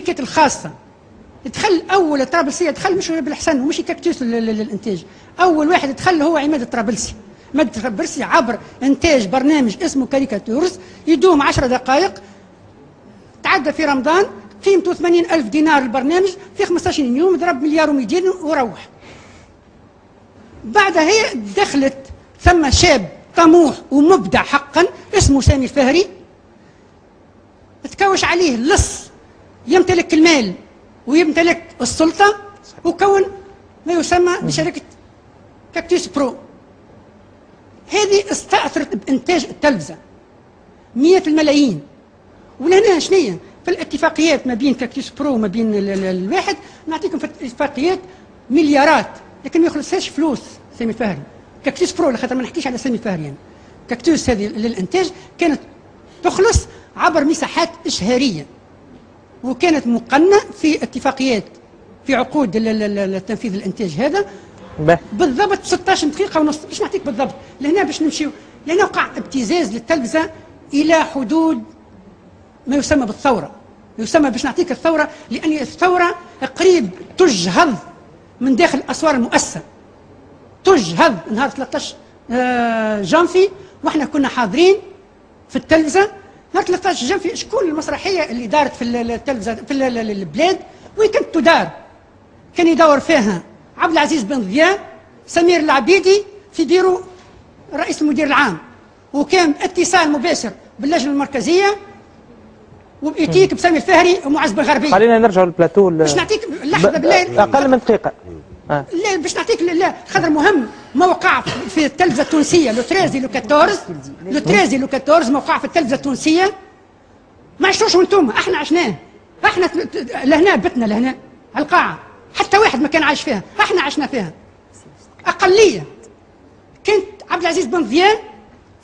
الشركات الخاصه دخل اول طرابلسي، دخل مش بالحسن ومش كاكتوس للانتاج، اول واحد دخل هو عماد الطرابلسي. عماد الطرابلسي عبر انتاج برنامج اسمه كاريكاتورز يدوم 10 دقائق، تعدى في رمضان، قيمته 80,000 دينار البرنامج، في 15 يوم ضرب مليار و200 وروح. بعدها هي دخلت ثم شاب طموح ومبدع حقا اسمه سامي الفهري، تكوش عليه لص يمتلك المال ويمتلك السلطة، وكون ما يسمى بشركة كاكتوس برو. هذه استأثرت بإنتاج التلفزة 100 الملايين. ولهنا شنية في الاتفاقيات ما بين كاكتوس برو وما بين الواحد، نعطيكم في الاتفاقيات مليارات، لكن ما يخلصهاش فلوس سامي الفهري. كاكتوس برو لخاطر ما نحكيش على سامي الفهري يعني. كاكتوس هذه للإنتاج كانت تخلص عبر مساحات إشهارية، وكانت مقننة في اتفاقيات في عقود التنفيذ الانتاج هذا بالضبط 16 دقيقة ونص. باش نعطيك بالضبط لهنا باش نمشيو، لهنا وقع ابتزاز للتلفزة إلى حدود ما يسمى بالثورة، يسمى باش نعطيك الثورة، لأن الثورة قريب تجهض من داخل أسوار المؤسسة، تجهض نهار 13 جانفي، واحنا كنا حاضرين في التلفزة نهار 13 جانفي. شكون المسرحية اللي دارت في التلفزة في البلاد وين كانت تدار؟ كان يدور فيها عبد العزيز بن ضياء، سمير العبيدي في بيرو رئيس المدير العام، وكان اتصال مباشر باللجنة المركزية وبإيتيك بسامي الفهري ومعز بن غربي. خلينا نرجعوا للبلاتو باش نعطيك لحظة بالله أقل من دقيقة. لا باش نعطيك لا خاطر مهم موقع في التلفزة التونسية لو 13 لو 14 موقع في التلفزة التونسية ما عشتوش وانتم، احنا عشناه، احنا لهنا بتنا لهنا على القاعة، حتى واحد ما كان عايش فيها، احنا عشنا فيها. أقلية كنت عبد العزيز بن ضياء،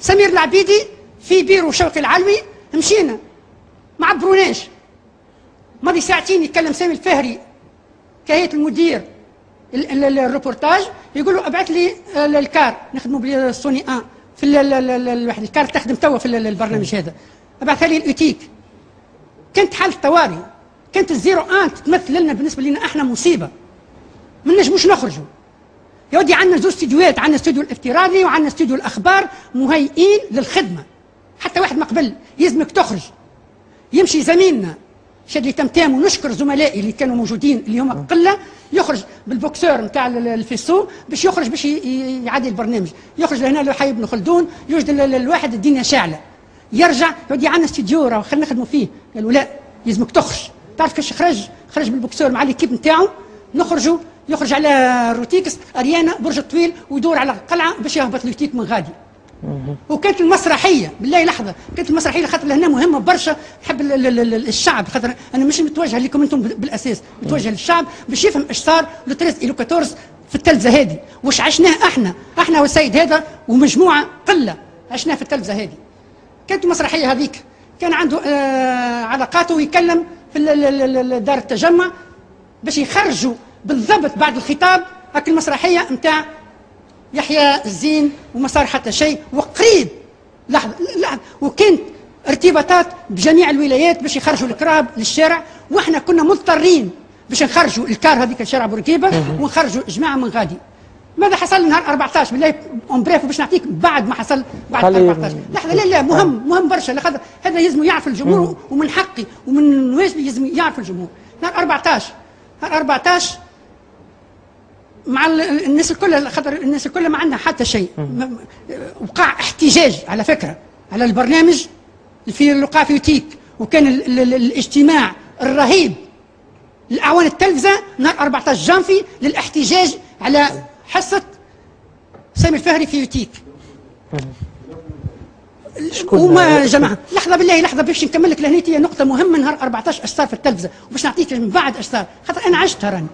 سمير العبيدي في بيرو شوقي العلوي، مشينا ما عبروناش. ماضي ساعتين يتكلم سامي الفهري كهيئة المدير الروبورتاج، يقول له ابعث لي الكار نخدموا بالسوني 1 في الواحد الكار تخدم توا في البرنامج هذا، ابعثها لي الاوتيك. كانت حالة طوارئ، كانت الزيرو 1 تمثل لنا بالنسبة لنا احنا مصيبة، ما نجموش نخرجوا. يا ودي عندنا زوج استديوهات، عندنا استوديو الافتراضي وعندنا استوديو الاخبار مهيئين للخدمة، حتى واحد ما قبل يلزمك تخرج. يمشي زميلنا شادلي تمتام، ونشكر زملائي اللي كانوا موجودين اللي هم قله، يخرج بالبوكسور نتاع الفيسو باش يخرج باش يعدي البرنامج، يخرج لهنا لحي بن خلدون، يوجد الواحد الدنيا شاعله، يرجع يودي عندنا استديو راه خلينا نخدموا فيه. قالوا لا يلزمك تخرج. تعرف كيفاش خرج بالبوكسور مع ليكيب نتاعو، نخرجوا يخرج على روتيكس اريانا برج الطويل ويدور على القلعه باش يهبط لوتيك من غادي. وكانت المسرحيه بالله لحظه، كانت المسرحيه خاطر لهنا مهمه برشا، نحب الشعب، خاطر انا مش متوجهه لكم انتم بالاساس، متوجهه للشعب باش يفهم ايش صار لو 13 لو 14 في التلفزه هذه، واش عشناه احنا والسيد هذا ومجموعه قله عشناه في التلفزه هذه. كانت المسرحيه هذيك كان عنده علاقاته ويكلم في دار التجمع باش يخرجوا بالضبط بعد الخطاب هاك المسرحيه نتاع يحيى الزين وما صار حتى شيء، وقريب لحظه وكانت ارتباطات بجميع الولايات باش يخرجوا الكراب للشارع، واحنا كنا مضطرين باش نخرجوا الكار هذيك الشارع بورقيبه ونخرجوا جماعه من غادي. ماذا حصل نهار 14 بالله اون بريف باش نعطيك بعد ما حصل بعد 14 لحظه. لا مهم برشا، لخاطر هذا يلزم يعرف الجمهور ومن حقي ومن واجبي يلزم يعرف الجمهور. نهار 14 مع الناس الكل، خاطر الناس الكل ما عندنا حتى شيء، وقع احتجاج على فكره على البرنامج في اللقاء في يوتيك، وكان الاجتماع الرهيب لاعوان التلفزه نهار 14 جانفي للاحتجاج على حصه سامي الفهري في يوتيك. وما جماعه لحظه بالله لحظه باش نكمل لك لهنيتي نقطه مهمه نهار 14 اش صار في التلفزه، وباش نعطيك من بعد اش صار، خاطر انا عشتها راني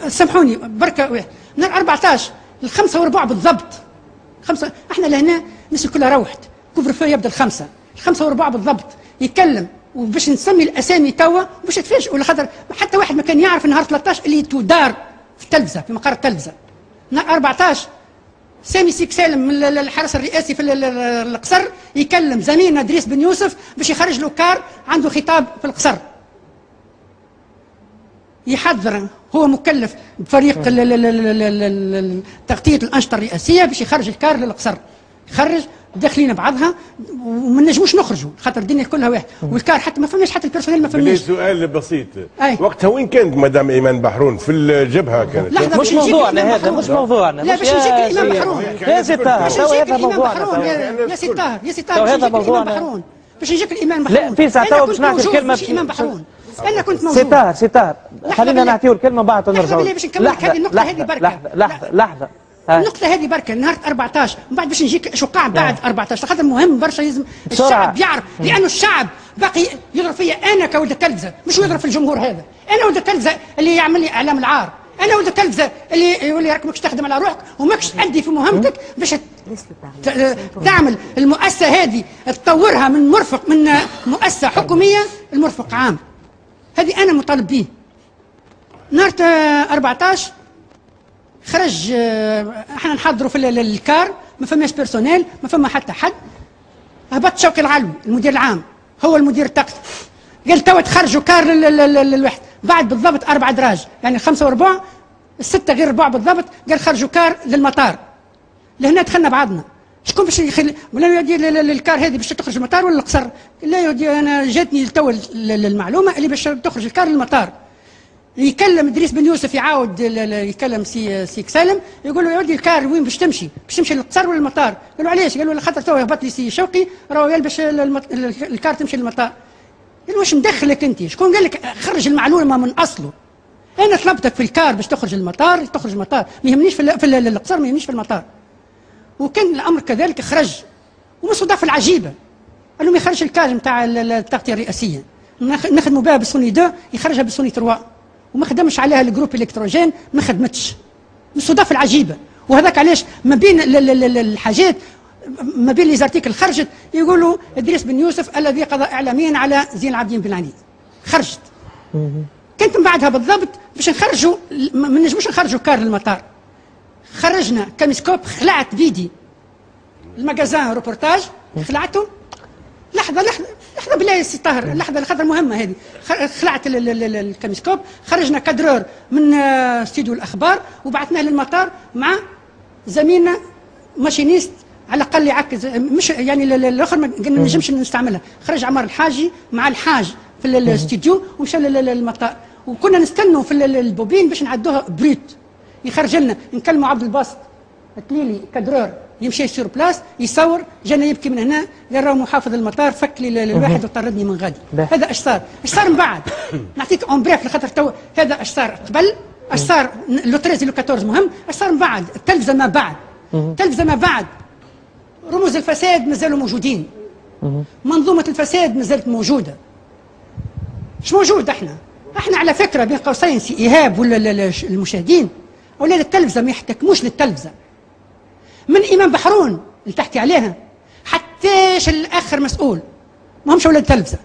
سامحوني بركه. نهار 14 الخمسة وربع بالضبط، خمسة احنا لهنا الناس كلها روحت، كفر فيه يبدا الخمسة وربع بالضبط يتكلم، وباش نسمي الاسامي توا وباش تفاجئوا، لخاطر حتى واحد ما كان يعرف نهار 13 اللي تدار في التلفزه في مقر التلفزه. نهار 14 سامي سيك سالم من الحرس الرئاسي في القصر يكلم زميلنا ادريس بن يوسف باش يخرج له كار عنده خطاب في القصر. يحضر، هو مكلف بفريق تغطيه الانشطه الرئاسيه باش يخرج الكار للقصر، يخرج داخلين بعضها وما نجموش نخرجوا خاطر الدنيا كلها واحد، والكار حتى ما فماش، حتى البيرسونيل ما فماش. سؤال بسيط، وقتها وين كانت مدام ايمان بحرون؟ في الجبهه كانت؟ مش موضوعنا هذا، مش موضوعنا. لا باش نجيك الامام بحرون يا سي طاهر، هذا موضوعنا. يا سي طاهر، يا سي طاهر هذا موضوعنا. باش نجيك الامام بحرون. لا في ساعه باش نعطي الكلمه الامام بحرون. انا كنت موجود. سي طاهر خلينا نعطيو الكلمه بعد نرجعوا. باش نكمل هذه النقطه هذه بركه. لحظه النقطة هذه بركة نهار 14 من بعد باش نجيك شو قاع بعد 14 خاطر مهم برشا لازم الشعب يعرف، لأنه الشعب باقي يضرب فيا أنا كولد التلفزة، مش يضرب في الجمهور هذا، أنا ولد التلفزة اللي يعمل لي إعلام العار، أنا ولد التلفزة اللي يقول لي راك ماكش تخدم على روحك وماكش تأدي في مهمتك باش تعمل المؤسسة هذه تطورها من مرفق من مؤسسة حكومية لمرفق عام. هذه أنا مطالب به. نهار 14 خرج، احنا نحضروا في الكار، ما فماش بيرسونيل، ما فما حتى حد. هبط شوقي العلوي المدير العام، هو المدير الطقسي، قال توا تخرجوا كار للوحده بعد بالضبط 4 دراج، يعني 5 وربع، 6 غير ربع بالضبط، قال خرجوا كار للمطار. لهنا دخلنا بعضنا، شكون باش يخلي ولا يودي الكار هذه باش تخرج المطار ولا القصر؟ لا يودي، انا جاتني تو المعلومه اللي باش تخرج الكار للمطار. يكلم ادريس بن يوسف، يعاود يكلم سي سالم، يقول له يا ودي الكار وين باش تمشي؟ باش تمشي للقصر ولا المطار؟ قال له علاش؟ قال له خاطر تو هبط لي سي شوقي راهو يلبس الكار تمشي للمطار. قال له واش مدخلك انت؟ شكون قال لك خرج المعلومه من اصله؟ انا طلبتك في الكار باش تخرج المطار، تخرج المطار، ما يهمنيش في القصر، ما يهمنيش في المطار. وكان الامر كذلك، خرج ومن الصدف العجيبه قال لهم يخرج الكار نتاع التغطيه الرئاسيه، نخدموا بها بالسوني 2 يخرجها بالسوني 3، وما خدمش عليها الجروب الكتروجين، ما خدمتش من الصدف العجيبه. وهذاك علاش ما بين الحاجات، ما بين لي زارتيكل خرجت يقولوا ادريس بن يوسف الذي قضى اعلاميا على زين العابدين بن علي، خرجت. كنت من بعدها بالضبط باش نخرجوا، ما نجموش نخرجوا كار للمطار، خرجنا كاميسكوب، خلعت بيدي المجازان روبورتاج، خلعته. لحظة بالله يا سي طاهر، لحظة خاطر مهمة هذه. خلعت الكاميسكوب، خرجنا كادرور من استوديو الأخبار وبعثناه للمطار مع زميلنا ماشينيست على الأقل يعكز، مش يعني الآخر ما نجمش نستعملها. خرج عمار الحاجي مع الحاج في الاستوديو ومشى للمطار، وكنا نستنوا في البوبين باش نعدوها بريت يخرج لنا. نكلموا عبد الباسط التليلي كادرور يمشي سور بلاس يصور، جانا يبكي من هنا، قال راهو محافظ المطار فك لي الواحد وطردني من غادي. هذا اش صار؟ اش صار من بعد؟ نعطيك اون بريف لخاطر تو هذا اش صار قبل، اش صار لو 13 لو 14 مهم، اش صار من بعد؟ التلفزه ما بعد، التلفزه ما بعد، رموز الفساد مازالوا موجودين، منظومه الفساد مازالت موجوده. مش موجود. احنا على فكره بين قوسين سي ايهاب ولا المشاهدين، اولاد التلفزه ما يحتكموش للتلفزه، من امام بحرون اللي تحكي عليها حتىش الاخر مسؤول، ما همش اولاد التلفزه،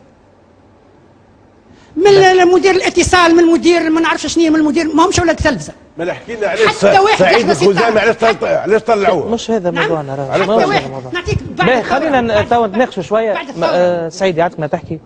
من مدير الاتصال، من مدير ما نعرفش شنو، من المدير، ما همش اولاد التلفزه. ما حكي لنا علاش سعيد الخزامي علاش طلعوه؟ مش هذا موضوعنا راه. حتى واحد نعطيك بعد. خلينا تو نتناقشوا شويه. سعيد يعطيك ما تحكي.